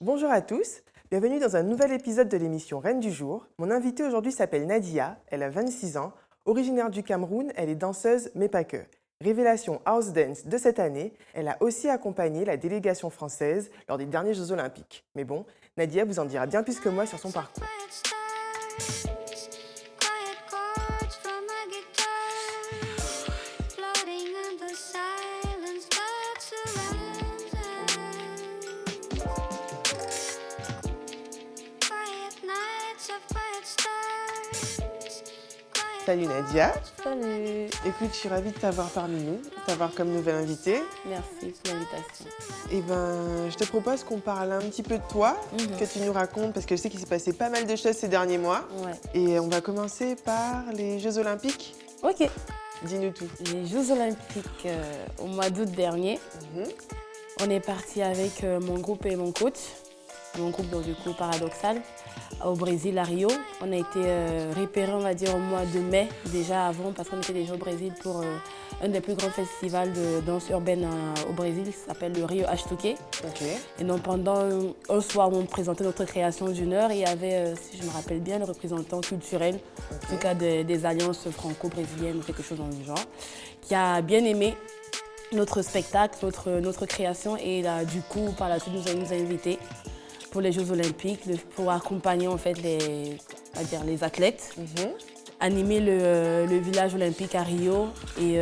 Bonjour à tous, bienvenue dans un nouvel épisode de l'émission Reine du jour. Mon invitée aujourd'hui s'appelle Nadia, elle a 26 ans, originaire du Cameroun, elle est danseuse mais pas que. Révélation house dance de cette année, elle a aussi accompagné la délégation française lors des derniers Jeux Olympiques. Mais bon, Nadia vous en dira bien plus que moi sur son parcours. Salut Nadia. Salut, Écoute, je suis ravie de t'avoir parmi nous, de t'avoir comme nouvelle invitée. merci pour l'invitation. Eh ben, je te propose qu'on parle un petit peu de toi, que tu nous racontes, parce que je sais qu'il s'est passé pas mal de choses ces derniers mois. Ouais. Et on va commencer par les Jeux Olympiques. Ok. Dis-nous tout. Les Jeux Olympiques au mois d'août dernier, on est parti avec mon groupe et mon coach. Mon groupe, donc du coup, Paradoxal, au Brésil, à Rio. On a été repérés, on va dire, au mois de mai, déjà avant, parce qu'on était déjà au Brésil pour un des plus grands festivals de danse urbaine au Brésil, qui s'appelle le Rio H2K. Ok. Et donc pendant un soir où on présentait notre création d'une heure, il y avait, si je me rappelle bien, le représentant culturel, en tout cas des alliances franco-brésiliennes ou quelque chose dans le genre, qui a bien aimé notre spectacle, notre création et là, du coup, par la suite, nous a invités pour les Jeux Olympiques, pour accompagner en fait les athlètes, animer le village olympique à Rio. Et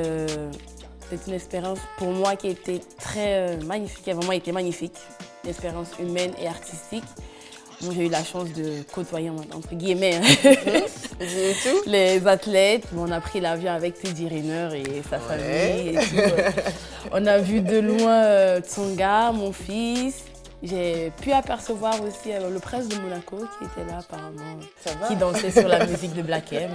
c'est une expérience pour moi qui était très magnifique, qui a vraiment été magnifique. Une expérience humaine et artistique. Moi, j'ai eu la chance de côtoyer, entre guillemets, les athlètes. Bon, on a pris l'avion avec Teddy Riner et sa famille. Et tout. On a vu de loin Tsonga, mon fils. J'ai pu apercevoir aussi le prince de Monaco qui était là apparemment, qui dansait sur la musique de Black M.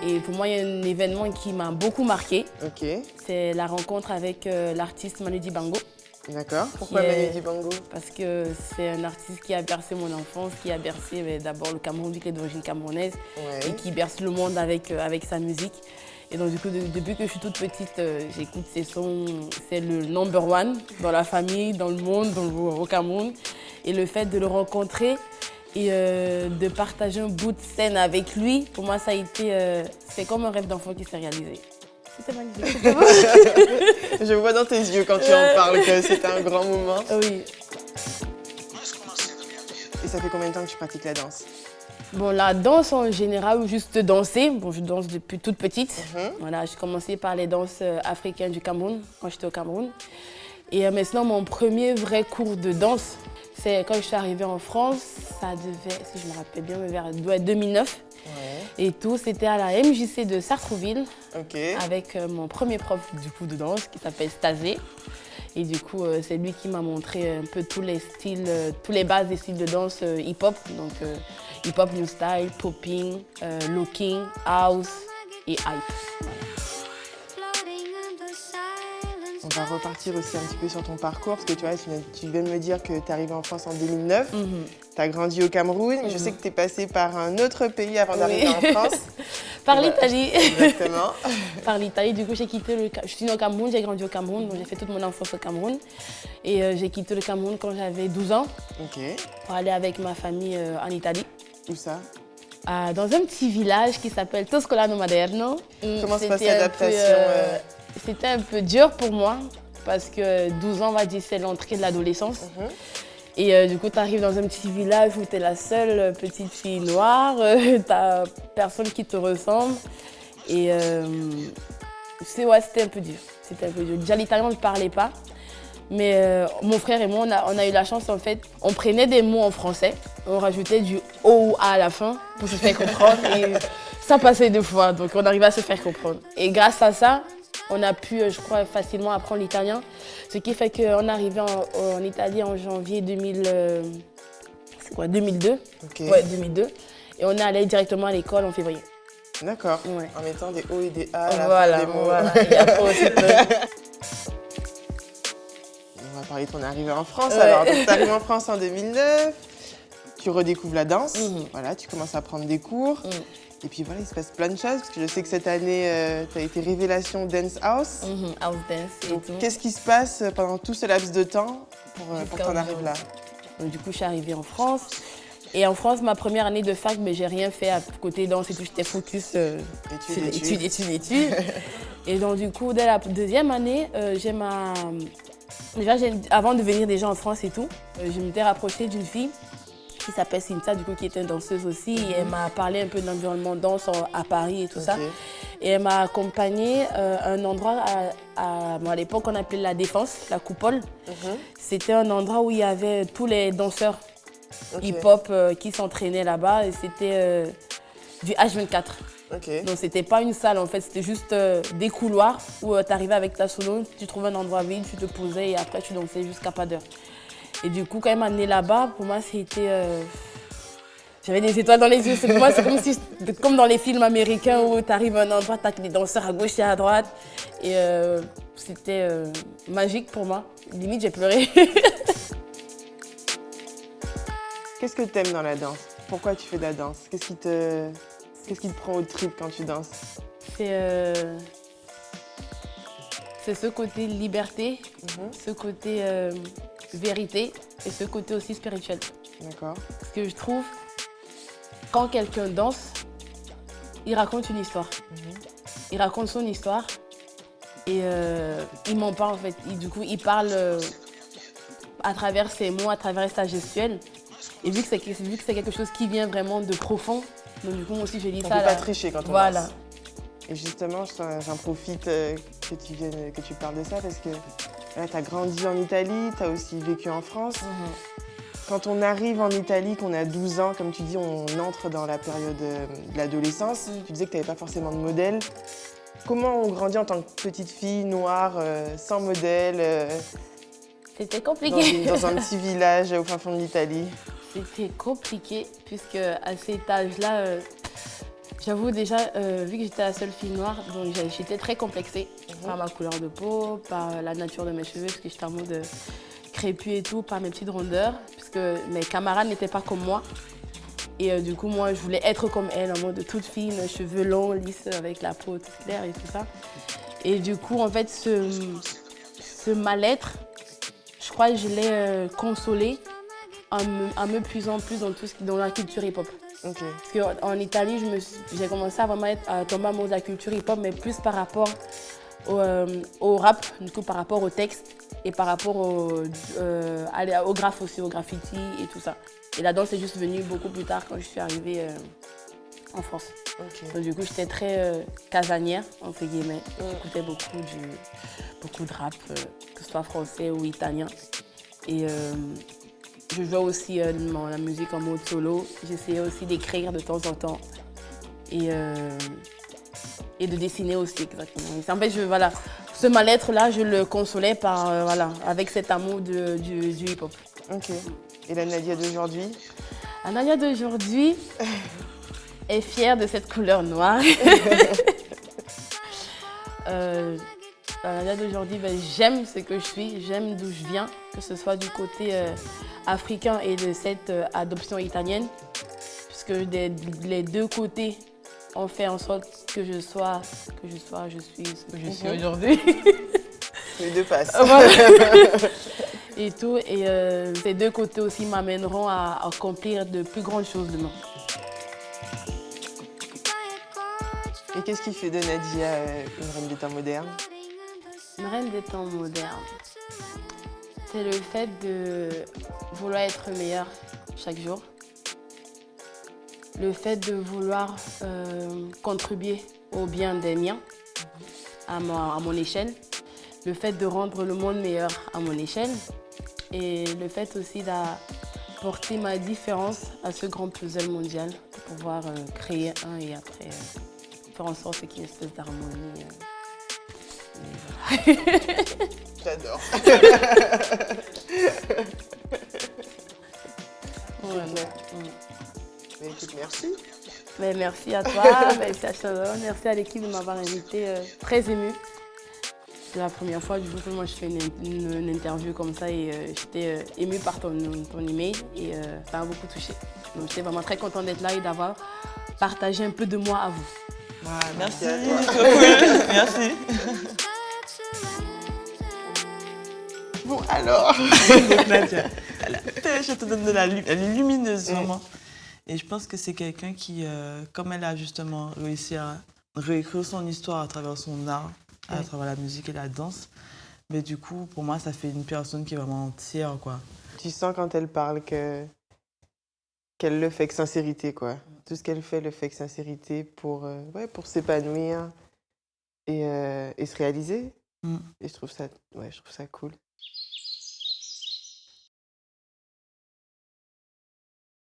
Et pour moi, il y a un événement qui m'a beaucoup marqué. Ok. C'est la rencontre avec l'artiste Manu Dibango. D'accord. Pourquoi Manu Dibango? Parce que c'est un artiste qui a bercé mon enfance, qui a bercé d'abord le Cameroun, qui est d'origine camerounaise, et qui berce le monde avec sa musique. Et donc du coup, depuis que je suis toute petite, j'écoute ses sons. C'est le number one dans la famille, dans le monde, au Cameroun. Et le fait de le rencontrer et de partager un bout de scène avec lui, pour moi, ça a été, c'est comme un rêve d'enfant qui s'est réalisé. C'était magnifique. Je vois dans tes yeux quand tu en parles que c'était un grand moment. Oui. Et ça fait combien de temps que tu pratiques la danse? Bon, la danse en général, ou juste danser. Bon, je danse depuis toute petite. Voilà, j'ai commencé par les danses africaines du Cameroun, quand j'étais au Cameroun. Et maintenant, mon premier vrai cours de danse, c'est quand je suis arrivée en France. Ça devait, si je me rappelle bien, vers 2009. Et tout, c'était à la MJC de Sartrouville, avec mon premier prof du coup de danse qui s'appelle Stasé. Et du coup, c'est lui qui m'a montré un peu tous les styles, tous les bases des styles de danse hip-hop. Donc hip-hop, new style, popping, locking, house et hype. Voilà. On va repartir aussi un petit peu sur ton parcours, parce que tu vois, tu viens de me dire que tu es arrivée en France en 2009. Tu as grandi au Cameroun. Je sais que tu es passée par un autre pays avant d'arriver en France. Par l'Italie. Exactement. Par l'Italie, du coup, j'ai quitté je suis née au Cameroun, j'ai grandi au Cameroun, donc j'ai fait toute mon enfance au Cameroun. Et j'ai quitté le Cameroun quand j'avais 12 ans pour aller avec ma famille en Italie. Où ça? Dans un petit village qui s'appelle Toscolano Maderno. Comment se passe l'adaptation? C'était un peu dur pour moi parce que 12 ans, on va dire, c'est l'entrée de l'adolescence. Et du coup, tu arrives dans un petit village où tu es la seule petite fille noire, tu n'as personne qui te ressemble. Et c'était un peu dur. Déjà, l'italien, je ne parlais pas. Mais mon frère et moi, on a eu la chance, en fait, on prenait des mots en français, on rajoutait du O ou A à la fin pour se faire comprendre. Et ça passait 2 fois, donc on arrivait à se faire comprendre. Et grâce à ça, on a pu, je crois, facilement apprendre l'italien. Ce qui fait qu'on est arrivé en Italie en janvier 2002. Ouais, 2002. Et on est allé directement à l'école en février. D'accord. Ouais. En mettant des O et des A à la Voilà, fin des mots. voilà. Et après aussi, On va parler de ton arrivée en France. Alors, tu es arrivée en France en 2009. Tu redécouvres la danse. Voilà, tu commences à prendre des cours. Et puis voilà, il se passe plein de choses, parce que je sais que cette année, tu as été révélation Dance House. House dance et Donc, tout. qu'est-ce qui se passe pendant tout ce laps de temps pour t'en arriver là? Donc, du coup, je suis arrivée en France. Et en France, ma première année de fac, mais j'ai rien fait à côté danse et tout. J'étais focus sur études. Et donc, du coup, dès la deuxième année, avant de venir déjà en France et tout, je m'étais rapprochée d'une fille qui s'appelle Cynthia, du coup, qui était danseuse aussi. Et elle m'a parlé un peu de l'environnement danse à Paris et tout ça. Et elle m'a accompagnée à un endroit, à l'époque, on appelait la Défense, la Coupole. C'était un endroit où il y avait tous les danseurs hip-hop qui s'entraînaient là-bas. Et c'était du H24. Donc, c'était pas une salle, en fait. C'était juste des couloirs où tu arrivais avec ta solo, tu trouvais un endroit vide, tu te posais et après, tu dansais jusqu'à pas d'heure. Et du coup, quand elle m'a amenée là-bas, pour moi, c'était... J'avais des étoiles dans les yeux. Pour moi, c'est comme dans les films américains où tu arrives à un endroit, tu as des danseurs à gauche et à droite. Et c'était magique pour moi. Limite, j'ai pleuré. Qu'est-ce que tu aimes dans la danse? Pourquoi tu fais de la danse? Qu'est-ce qui te prend au trip quand tu danses? C'est ce côté liberté, ce côté vérité et ce côté aussi spirituel. D'accord. Parce que je trouve, quand quelqu'un danse, il raconte une histoire. Il raconte son histoire et il ment pas en fait. Du coup, il parle à travers ses mots, à travers sa gestuelle. Et vu que c'est quelque chose qui vient vraiment de profond, donc du coup, moi aussi, je lis ça. On ne peut pas tricher quand on voilà. danse. Et justement, j'en profite que tu parles de ça parce que tu as grandi en Italie, tu as aussi vécu en France. Quand on arrive en Italie, qu'on a 12 ans, comme tu dis, on entre dans la période de l'adolescence. Tu disais que tu n'avais pas forcément de modèle. Comment on grandit en tant que petite fille noire, sans modèle, C'était compliqué. dans un petit village au fin fond de l'Italie? C'était compliqué puisque à cet âge-là, j'avoue déjà, vu que j'étais la seule fille noire, donc j'étais très complexée par ma couleur de peau, par la nature de mes cheveux, parce que j'étais en mode crépus et tout, par mes petites rondeurs, puisque mes camarades n'étaient pas comme moi. Et du coup, moi, je voulais être comme elle, en mode toute fine, cheveux longs, lisses, avec la peau toute claire et tout ça. Et du coup, en fait, ce mal-être, je crois que je l'ai consolé en me puisant plus dans la culture hip-hop. Parce qu'en Italie, j'ai commencé à vraiment à tomber amoureux de la culture hip-hop, mais plus par rapport au rap, du coup par rapport au texte et par rapport au graphe aussi, au graffiti et tout ça. Et la danse est juste venue beaucoup plus tard quand je suis arrivée en France. Donc du coup, j'étais très casanière, entre guillemets. J'écoutais beaucoup de rap, que ce soit français ou italien. Et je jouais aussi la musique en mode solo. J'essayais aussi d'écrire de temps en temps. Et de dessiner aussi, exactement. En fait, voilà, ce mal-être-là, je le consolais avec cet amour du hip-hop. Et la Nadia d'aujourd'hui? La Nadia d'aujourd'hui est fière de cette couleur noire. La Nadia d'aujourd'hui, j'aime ce que je suis, j'aime d'où je viens, que ce soit du côté africain et de cette adoption italienne, puisque les deux côtés ont fait en sorte que je suis ce que je suis aujourd'hui. Les deux passent. Voilà. Et tout, et ces deux côtés aussi m'amèneront à accomplir de plus grandes choses demain. Et qu'est-ce qui fait de Nadia une reine des temps modernes? Une reine des temps modernes, c'est le fait de vouloir être meilleure chaque jour. Le fait de vouloir contribuer au bien des miens à mon échelle. Le fait de rendre le monde meilleur à mon échelle. Et le fait aussi d'apporter ma différence à ce grand puzzle mondial pour pouvoir créer un et après faire en sorte qu'il y ait une espèce d'harmonie. Voilà. J'adore. Voilà. Mais écoute, merci. Mais merci à toi, merci à Sharon, merci à l'équipe de m'avoir invitée, très émue. C'est la première fois du coup que moi je fais une interview comme ça et j'étais émue par ton email et ça m'a beaucoup touchée. Donc j'étais vraiment très contente d'être là et d'avoir partager un peu de moi à vous. Merci, trop cool. Merci. Bon, alors. Donc, Nadia, je te donne de elle est lumineuse, vraiment. Et je pense que c'est quelqu'un qui, comme elle a justement réussi à réécrire son histoire à travers son art, à travers la musique et la danse, mais du coup, pour moi, ça fait une personne qui est vraiment entière, quoi. Tu sens quand elle parle qu'elle le fait avec sincérité, quoi. Tout ce qu'elle fait, le fait avec sincérité pour s'épanouir et se réaliser. Et je trouve ça cool.